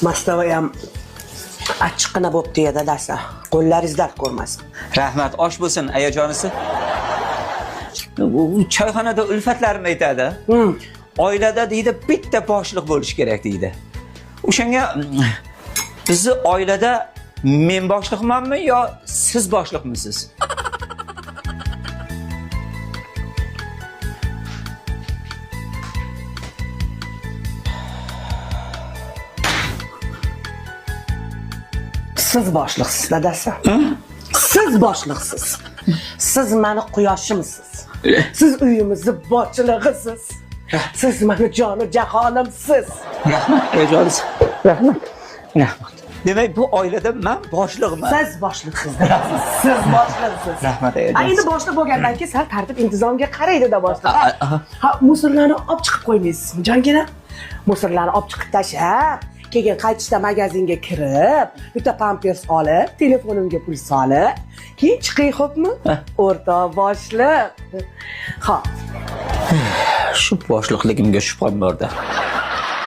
Mastava ham achchiqqina bo'pti edi dadasi. Qo'llaringiz dard ko'rmasin. Rahmat, osh bo'lsin, ayajonisi. U choyxonada ulfatlarim aytadi. Oilada deydi bitta boshliq bo'lish kerak deydi. O'shanga bizni oilada men boshliqmanmi yo siz boshliqmisiz? Siz boshliqsiz dadasi. Siz boshliqsiz. Siz meni quyoshimsiz. Siz uyimizni boshlig'isiz. Siz meni jonu jahonimsiz. Rahmat, ayajonisi. Rahmat. Rahmat. Demak, bu oilada men boshliqman. Siz boshliqsiz. Siz boshliqsiz. Rahmat, ayajonisi. Endi boshliq bo'lgandan keyin sal tartib intizomga qaraydi-da boshliq. Ha, musorlarni olib chiqib qo'ymaysizmi, jongina? Musorlarni olib chiqib tashab, keyin qaytishda magazinga kirib, bitta pampers olib, telefonimga pul solib, keyin chiqing, xo'pmi? O'rtoq boshliq. Xo'p. Shu boshliqligimga shubham borda.